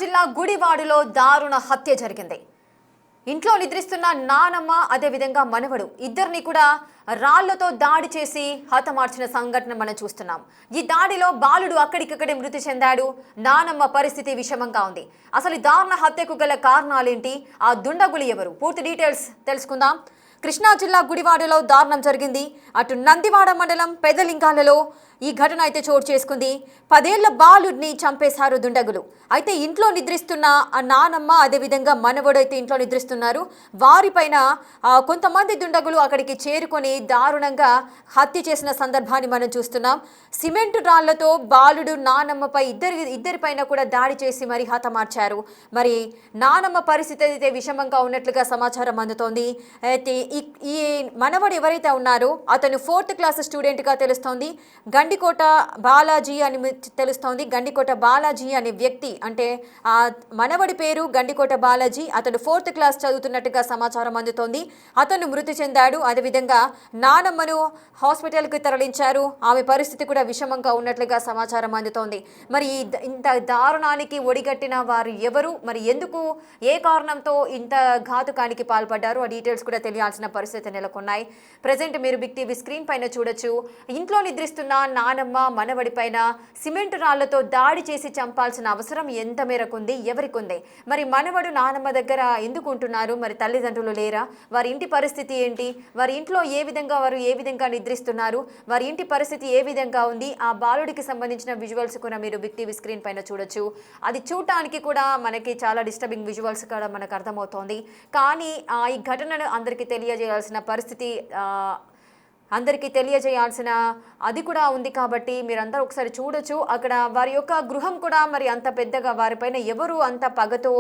జిల్లా గుడివాడలో దారుణ హత్య జరిగింది. ఇంట్లో నిద్రిస్తున్న నానమ్మ అదేవిధంగా మనవడు ఇద్దరిని కూడా రాళ్లతో దాడి చేసి హతమార్చిన సంఘటన మనం చూస్తున్నాం. ఈ దాడిలో బాలుడు అక్కడికక్కడే మృతి చెందాడు. నానమ్మ పరిస్థితి విషమంగా ఉంది. అసలు ఈ దారుణ హత్యకు గల కారణాలేంటి, ఆ దుండగులు ఎవరు, పూర్తి డీటెయిల్స్ తెలుసుకుందాం. కృష్ణా జిల్లా గుడివాడలో దారుణం జరిగింది. అటు నందివాడ మండలం పెదలింగాలలో ఈ ఘటన అయితే చోటు చేసుకుంది. 10 ఏళ్ల బాలుడిని చంపేశారు దుండగులు. అయితే ఇంట్లో నిద్రిస్తున్న ఆ నానమ్మ అదేవిధంగా మనవడు అయితే ఇంట్లో నిద్రిస్తున్నారు. వారిపైన కొంతమంది దుండగులు అక్కడికి చేరుకొని దారుణంగా హత్య చేసిన సందర్భాన్ని మనం చూస్తున్నాం. సిమెంట్ రాళ్లతో బాలుడు నానమ్మపై ఇద్దరిపైన కూడా దాడి చేసి మరి హతమార్చారు. మరి నానమ్మ పరిస్థితి అయితే విషమంగా ఉన్నట్లుగా సమాచారం అందుతోంది. అయితే ఈ మనవడు ఎవరైతే ఉన్నారో అతను 4th క్లాస్ స్టూడెంట్గా తెలుస్తోంది. గండికోట బాలాజీ అని తెలుస్తోంది. గండికోట బాలాజీ అనే వ్యక్తి, అంటే ఆ మనవడి పేరు గండికోట బాలాజీ. అతను 4th క్లాస్ చదువుతున్నట్టుగా సమాచారం అందుతోంది. అతను మృతి చెందాడు. అదేవిధంగా నానమ్మను హాస్పిటల్కి తరలించారు. ఆమె పరిస్థితి కూడా విషమంగా ఉన్నట్లుగా సమాచారం అందుతోంది. మరి ఇంత దారుణానికి ఒడిగట్టిన వారు ఎవరు, మరి ఎందుకు, ఏ కారణంతో ఇంత ఘాతుకానికి పాల్పడ్డారు, ఆ డీటెయిల్స్ కూడా తెలియాల్సిన పరిస్థితి నెలకొన్నాయి. ప్రజెంట్ మీరు బిగ్ టీవీ స్క్రీన్ పైన చూడొచ్చు. ఇంట్లో నిద్రిస్తున్న నానమ్మ మనవడి పైన సిమెంట్ రాళ్లతో దాడి చేసి చంపాల్సిన అవసరం ఎంత మేరకు ఉంది, ఎవరికి ఉంది? మరి మనవడు నానమ్మ దగ్గర ఎందుకు ఉంటున్నారు? మరి తల్లిదండ్రులు లేరా? వారి ఇంటి పరిస్థితి ఏంటి? వారి ఇంట్లో ఏ విధంగా నిద్రిస్తున్నారు? వారి ఇంటి పరిస్థితి ఏ విధంగా ఉంది? ఆ బాలుడికి సంబంధించిన విజువల్స్ కూడా మీరు బిగ్ టీవీ స్క్రీన్ పైన చూడొచ్చు. అది చూడటానికి కూడా మనకి చాలా డిస్టర్బింగ్ విజువల్స్ కూడా మనకు అర్థమవుతోంది. కానీ ఈ ఘటనను అందరికీ తెలియజేయాల్సిన పరిస్థితి అది కూడా ఉంది. కాబట్టి మీరందరూ ఒకసారి చూడొచ్చు. అక్కడ వారి యొక్క గృహం కూడా మరి అంత పెద్దగా, వారిపైన ఎవరు అంత పగతో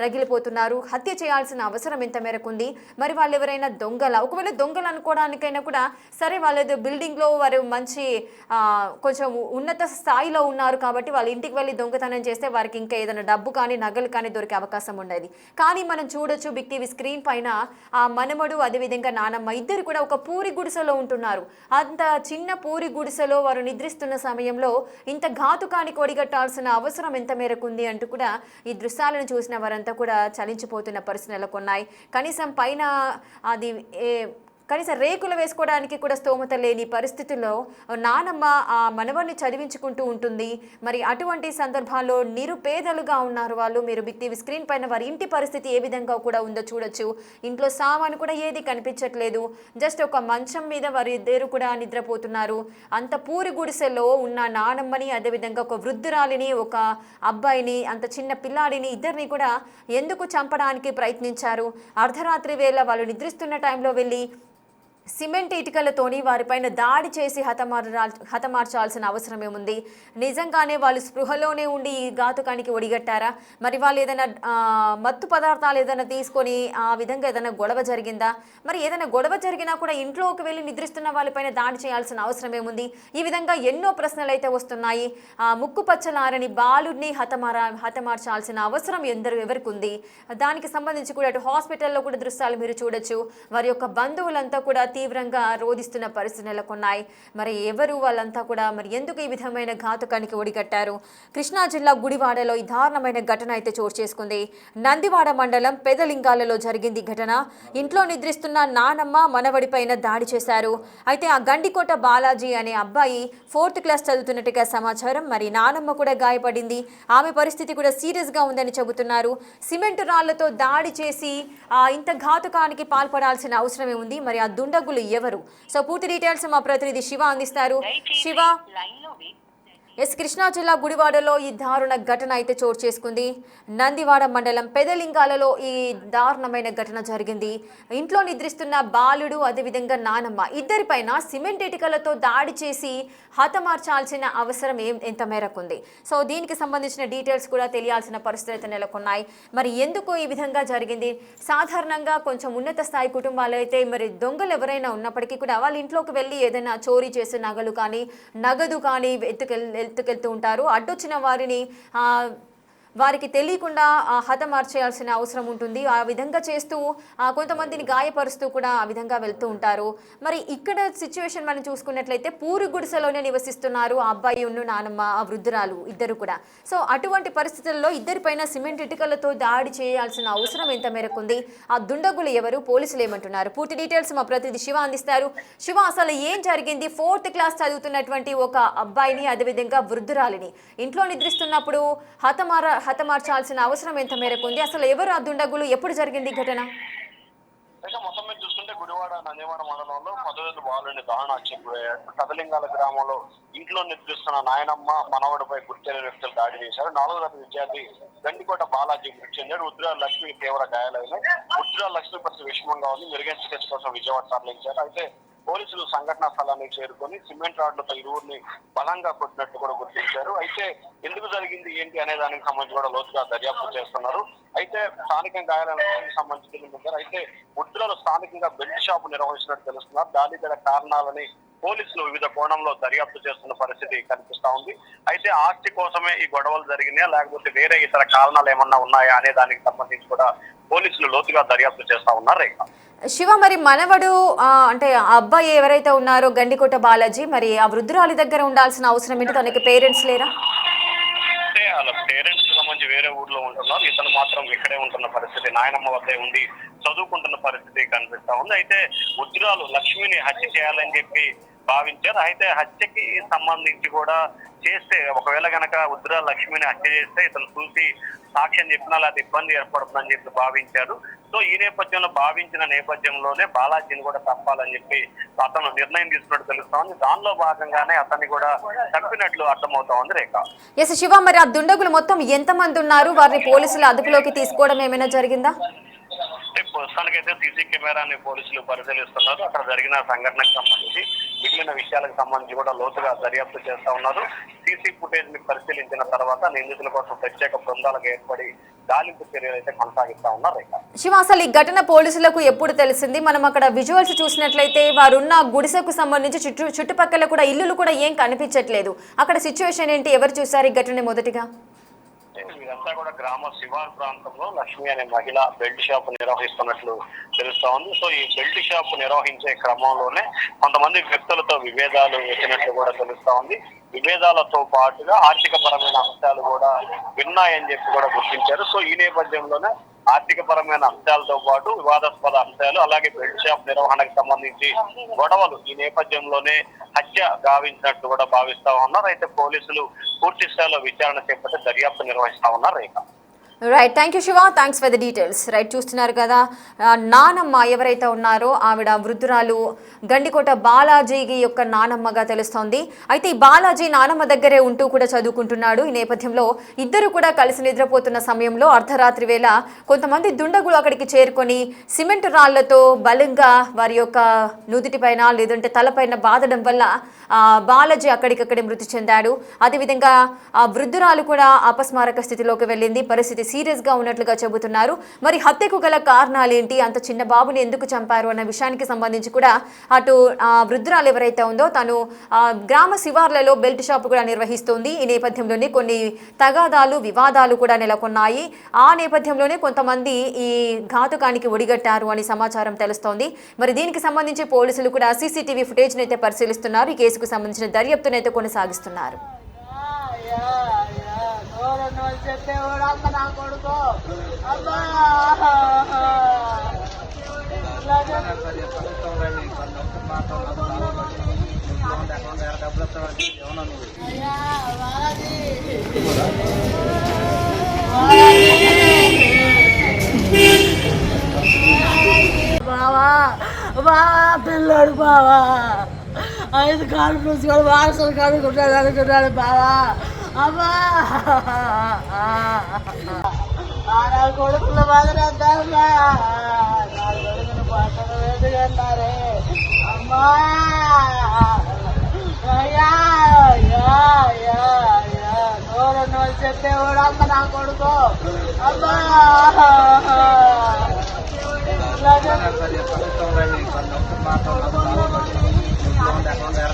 రగిలిపోతున్నారు, హత్య చేయాల్సిన అవసరం ఎంత మేరకు ఉంది? మరి వాళ్ళు ఎవరైనా దొంగల? ఒకవేళ దొంగలు అనుకోవడానికైనా కూడా సరే, వాళ్ళేదో బిల్డింగ్లో వారు మంచి కొంచెం ఉన్నత స్థాయిలో ఉన్నారు కాబట్టి వాళ్ళ ఇంటికి వెళ్ళి దొంగతనం చేస్తే వారికి ఇంకా ఏదైనా డబ్బు కానీ నగలు కానీ దొరికే అవకాశం ఉండేది. కానీ మనం చూడొచ్చు బిగ్ టీవీ స్క్రీన్ పైన ఆ మనమడు అదేవిధంగా నానమ్మ ఇద్దరు కూడా ఒక పూరి గుడిసెలో ఉంటున్నారు. అంత చిన్న పూరి గుడిసెలో వారు నిద్రిస్తున్న సమయంలో ఇంత ఘాతుకానికి ఒడిగట్టాల్సిన అవసరం ఎంత మేరకు ఉంది అంటూ కూడా ఈ దృశ్యాలను చూసిన వారంతా కూడా చలించిపోతున్న పరిస్థితులు నెలకొన్నాయి. కనీసం రేకులు వేసుకోవడానికి కూడా స్తోమత లేని పరిస్థితుల్లో నానమ్మ ఆ మనవడిని చదివించుకుంటూ ఉంటుంది. మరి అటువంటి సందర్భాల్లో నిరుపేదలుగా ఉన్నారు వాళ్ళు. మీరు బిగ్ టీవీ స్క్రీన్ పైన వారి ఇంటి పరిస్థితి ఏ విధంగా కూడా ఉందో చూడొచ్చు. ఇంట్లో సామాను కూడా ఏది కనిపించట్లేదు. జస్ట్ ఒక మంచం మీద వారి ఇద్దరు కూడా నిద్రపోతున్నారు. అంత పూరి గుడిసెలో ఉన్న నానమ్మని, అదేవిధంగా ఒక వృద్ధురాలిని, ఒక అబ్బాయిని, అంత చిన్న పిల్లాడిని ఇద్దరిని కూడా ఎందుకు చంపడానికి ప్రయత్నించారు? అర్ధరాత్రి వేళ వాళ్ళు నిద్రిస్తున్న టైంలో వెళ్ళి సిమెంట్ ఇటుకలతోని వారిపైన దాడి చేసి హతమార్చాల్సిన అవసరం ఏముంది? నిజంగానే వాళ్ళు స్పృహలోనే ఉండి ఈ ఘాతుకానికి ఒడిగట్టారా? మరి వాళ్ళు ఏదైనా మత్తు పదార్థాలు ఏదైనా తీసుకొని ఆ విధంగా ఏదైనా గొడవ జరిగిందా? మరి ఏదైనా గొడవ జరిగినా కూడా ఇంట్లోకి వెళ్ళి నిద్రిస్తున్న వాళ్ళపైన దాడి చేయాల్సిన అవసరం ఏముంది? ఈ విధంగా ఎన్నో ప్రశ్నలు అయితే వస్తున్నాయి. ముక్కు పచ్చలారని బాలుడిని హతమార్చాల్సిన అవసరం ఎవరికి ఉంది? దానికి సంబంధించి కూడా అటు హాస్పిటల్లో కూడా దృశ్యాలు మీరు చూడొచ్చు. వారి యొక్క బంధువులంతా కూడా తీవ్రంగా రోధిస్తున్న పరిస్థితులు నెలకొన్నాయి. మరి ఎవరు వాళ్ళంతా కూడా, మరి ఎందుకు ఈ విధమైన ఘాతుకానికి ఒడిగట్టారు? కృష్ణా జిల్లా గుడివాడలో ఈ దారుణమైన ఘటన అయితే చోటు చేసుకుంది. నందివాడ మండలం పెదలింగాలలో జరిగింది ఘటన. ఇంట్లో నిద్రిస్తున్న నానమ్మ మనవడిపైన దాడి చేశారు. అయితే ఆ గండికోట బాలాజీ అనే అబ్బాయి 4th క్లాస్ చదువుతున్నట్టుగా సమాచారం. మరి నానమ్మ కూడా గాయపడింది. ఆమె పరిస్థితి కూడా సీరియస్గా ఉందని చెబుతున్నారు. సిమెంట్ రాళ్లతో దాడి చేసి ఇంత ఘాతుకానికి పాల్పడాల్సిన అవసరమే ఉంది. మరి ఆ దుండగులు ఎవరు? సో పూర్తి డీటెయిల్స్ మా ప్రతినిధి శివ అందిస్తారు. శివ, కృష్ణా జిల్లా గుడివాడలో ఈ దారుణ ఘటన అయితే చోటు చేసుకుంది. నందివాడ మండలం పెదలింగాలలో ఈ దారుణమైన ఘటన జరిగింది. ఇంట్లో నిద్రిస్తున్న బాలుడు అదేవిధంగా నానమ్మ ఇద్దరిపైన సిమెంట్ ఇటుకలతో దాడి చేసి హతమార్చాల్సిన అవసరం ఎంత మేరకు ఉంది? సో దీనికి సంబంధించిన డీటెయిల్స్ కూడా తెలియాల్సిన పరిస్థితులు అయితే నెలకొన్నాయి. మరి ఎందుకు ఈ విధంగా జరిగింది? సాధారణంగా కొంచెం ఉన్నత స్థాయి కుటుంబాలు అయితే మరి దొంగలు ఎవరైనా ఉన్నప్పటికీ కూడా వాళ్ళ ఇంట్లోకి వెళ్ళి ఏదైనా చోరీ చేసే నగలు కానీ నగదు కానీ ఎత్తుకెళ్తూ ఉంటారు. అడ్డొచ్చిన వారిని వారికి తెలియకుండా హతమార్చేయాల్సిన అవసరం ఉంటుంది. ఆ విధంగా చేస్తూ కొంతమందిని గాయపరుస్తూ కూడా ఆ విధంగా వెళ్తూ ఉంటారు. మరి ఇక్కడ సిచ్యువేషన్ మనం చూసుకున్నట్లయితే పూరి గుడిసెలోనే నివసిస్తున్నారు ఆ అబ్బాయి ఉన్న నానమ్మ, ఆ వృద్ధురాలు ఇద్దరు కూడా. సో అటువంటి పరిస్థితుల్లో ఇద్దరిపైన సిమెంట్ ఇటుకలతో దాడి చేయాల్సిన అవసరం ఎంత మేరకు ఉంది? ఆ దుండగులు ఎవరు? పోలీసులు ఏమంటున్నారు? పూర్తి డీటెయిల్స్ మా ప్రతినిధి శివ అందిస్తారు. శివ, అసలు ఏం జరిగింది? 4th క్లాస్ చదువుతున్నటువంటి ఒక అబ్బాయిని, అదేవిధంగా వృద్ధురాలిని ఇంట్లో నిద్రిస్తున్నప్పుడు హతమార్చాల్సిన అవసరం ఎంత మేరకు ఉంది? అసలు ఎవరు ఆ దుండగులు? ఎప్పుడు జరిగింది ఘటన? మొత్తం మీద చూస్తుంటే గుడివాడ నందివాడ మండలంలో 10 బాలుని దారుణాత్యం కదలింగాల గ్రామంలో ఇంట్లో నిద్రిస్తున్న నాయనమ్మ మనవడిపై గుర్తెరిగిన వ్యక్తులు దాడి చేశారు. 4వ తరగతి విద్యార్థి గండికోట బాలాజీ మృతి చెందాడు. ఉద్రాల లక్ష్మి తీవ్ర గాయాలైనాయి. ఉద్రాల లక్ష్మి పరిస్థితి విషమంగా ఉంది. మెరుగైన చికిత్స కోసం విజయవాడ తరలించారు. అయితే పోలీసులు సంఘటనా స్థలానికి చేరుకొని సిమెంట్ రాడ్లతో ఇరువురిని బలంగా కొట్టినట్టు కూడా గుర్తించారు. అయితే ఎందుకు జరిగింది ఏంటి అనే దానికి సంబంధించి కూడా లోతుగా దర్యాప్తు చేస్తున్నారు. అయితే స్థానికంగా గాయాలకు సంబంధించి తెలియజేశారు. అయితే ఉద్రాలు స్థానికంగా బెల్ట్ షాపు నిర్వహిస్తున్నట్టు తెలుస్తున్నారు. దాడి గల కారణాలని పోలీసులు వివిధ కోణంలో దర్యాప్తు చేస్తున్న పరిస్థితి కనిపిస్తా ఉంది. అయితే ఆస్తి కోసమే ఈ గొడవలు జరిగినాయా లేకపోతే వేరే ఇతర కారణాలు ఏమన్నా ఉన్నాయా అనే దానికి సంబంధించి కూడా పోలీసులు లోతుగా దర్యాప్తు చేస్తా ఉన్నారు. శివ, మరి మనవడు అంటే ఆ అబ్బాయి ఎవరైతే ఉన్నారో గండికోట బాలాజీ, మరి ఆ వృద్ధురాలి దగ్గర ఉండాల్సిన అవసరం ఏంటి? తనకి పేరెంట్స్ లేరా? అంటే వాళ్ళ పేరెంట్స్ సంబంధించి వేరే ఊర్లో ఉంటున్నారు. ఇతను మాత్రం ఇక్కడే ఉంటున్న పరిస్థితి, నాయనమ్మ వద్దే ఉండి చదువుకుంటున్న పరిస్థితి కనిపిస్తా ఉంది. అయితే వృద్ధురాలు లక్ష్మిని హత్య చేయాలని చెప్పి భావించారు. అయితే హత్యకి సంబంధించి కూడా చేస్తే ఒకవేళ గనక వృద్ధురాలు లక్ష్మిని హత్య చేస్తే ఇతను చూసి సాక్ష్యం చెప్పినా లేదా ఇబ్బంది ఏర్పడుతుందని చెప్పి భావించారు. సో ఈ నేపథ్యంలో భావించిన నేపథ్యంలోనే బాలాజీని కూడా తప్పాలని చెప్పి అతను నిర్ణయం తీసుకున్నట్టు తెలుస్తా ఉంది. దానిలో భాగంగానే అతన్ని కూడా తప్పినట్లు అర్థమవుతా ఉంది. రేఖ, ఎస్ శివ, మరి ఆ దుండగులు మొత్తం ఎంతమంది ఉన్నారు? వారిని పోలీసులు అదుపులోకి తీసుకోవడం ఏమైనా జరిగిందా? ప్రస్తుతానికైతే సీసీ కెమెరాని పోలీసులు పరిశీలిస్తున్నారు. అక్కడ జరిగిన సంఘటనకు సంబంధించి మిగిలిన విషయాలకు సంబంధించి కూడా లోతుగా దర్యాప్తు చేస్తా ఉన్నారు. సీసీ ఫుటేజ్ ని పరిశీలించిన తర్వాత నిందితుల కోసం ప్రత్యేక బృందాలకు ఏర్పడి గాలింపు చర్యలు అయితే కొనసాగిస్తా ఉన్నారు. శివ, అసలు ఈ ఘటన పోలీసులకు ఎప్పుడు తెలిసింది? మనం అక్కడ విజువల్స్ చూసినట్లయితే వారున్న గుడిసెకు సంబంధించి చుట్టుపక్కల కూడా ఇల్లులు కూడా ఏం కనిపించట్లేదు. అక్కడ సిచ్యువేషన్ ఏంటి? ఎవరు చూసారు ఈ ఘటన మొదటిగా? ఇదంతా కూడా గ్రామ శివార్ ప్రాంతంలో లక్ష్మి అనే మహిళ బెల్ట్ షాప్ నిర్వహిస్తున్నట్లు తెలుస్తా ఉంది. సో ఈ బెల్ట్ షాప్ నిర్వహించే క్రమంలోనే కొంతమంది వ్యక్తులతో విభేదాలు వచ్చినట్లు కూడా తెలుస్తా ఉంది. విభేదాలతో పాటుగా ఆర్థిక పరమైన అంశాలు కూడా విన్నాయని చెప్పి కూడా గుర్తించారు. సో ఈ నేపథ్యంలోనే ఆర్థిక పరమైన అంశాలతో పాటు వివాదాస్పద అంశాలు, అలాగే బెల్ట్ షాప్ నిర్వహణకు సంబంధించి గొడవలు ఈ నేపథ్యంలోనే హత్య గావించినట్టు కూడా భావిస్తా ఉన్నారు. అయితే పోలీసులు పూర్తి స్థాయిలో విచారణ చేపట్టి దర్యాప్తు నిర్వహిస్తా ఉన్నారు. Rekha, right, thank you Shiva, thanks for the details. Right, చూస్తున్నారు కదా, నానమ్మ ఎవరైతే ఉన్నారో ఆవిడ వృద్ధురాలు గండికోట బాలాజీ యొక్క నానమ్మగా తెలుస్తోంది. అయితే ఈ బాలాజీ నానమ్మ దగ్గరే ఉంటూ కూడా చదువుకుంటున్నాడు. ఈ నేపథ్యంలో ఇద్దరు కూడా కలిసి నిద్రపోతున్న సమయంలో అర్ధరాత్రి వేళ కొంతమంది దుండగులు అక్కడికి చేరుకొని సిమెంట్ రాళ్లతో బలంగా వారి యొక్క నుదుటిపైన లేదంటే తలపైన బాదడం వల్ల బాలాజీ అక్కడికక్కడే మృతి చెందాడు. అదేవిధంగా ఆ వృద్ధురాలు కూడా అపస్మారక స్థితిలోకి వెళ్ళింది. పరిస్థితి సీరియస్ గా ఉన్నట్లుగా చెబుతున్నారు. మరి హత్యకు గల కారణాలు ఏంటి, అంత చిన్న బాబుని ఎందుకు చంపారు అన్న విషయానికి సంబంధించి కూడా అటు వృద్ధురాలు ఎవరైతే ఉందో తను గ్రామ శివార్లలో బెల్ట్ షాప్ కూడా నిర్వహిస్తుంది. ఈ నేపథ్యంలోనే కొన్ని తగాదాలు, వివాదాలు కూడా నెలకొన్నాయి. ఆ నేపథ్యంలోనే కొంతమంది ఈ ఘాతుకానికి ఒడిగట్టారు అని సమాచారం తెలుస్తోంది. మరి దీనికి సంబంధించి పోలీసులు కూడా సీసీటీవీ ఫుటేజ్ అయితే పరిశీలిస్తున్నారు. ఈ కేసుకు సంబంధించిన దర్యాప్తునైతే కొనసాగిస్తున్నారు. బావా పిల్లడు బావా 5 కాళ్ళు పూసుకొని వారసులు కడుకుంటాడు అనుకుంటాడు బావా. అమ్మా నా కొడుకుల బాధనంటారా, నా కొడుకులు పట్టణ వేదుగన్నారే. అమ్మా నోరు చెప్పేవాడు అమ్మ నా కొడుకు. అమ్మా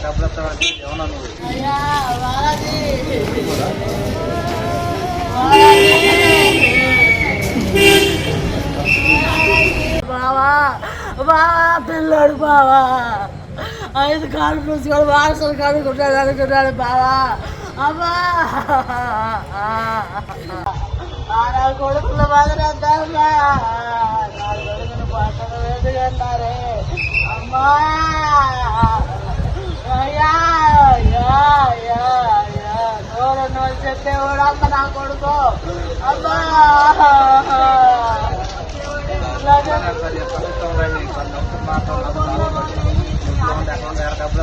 డబ్బులు బావా బావా పిల్లోడు బావా 5 కాళ్ళు చూసుకొని వారసులు కడుకుంటాడు అనుకున్నాడు బావా అమ్మా నా కొడుకుల బాధరద్దమ్మా నా కొడుకును పట్టణం ఎందుకన్నారే అమ్మా అయ్యా అయ్యా అయ్యా అయ్యా నోరు చెప్పేవాడు అమ్మ నా కొడుకు అమ్మా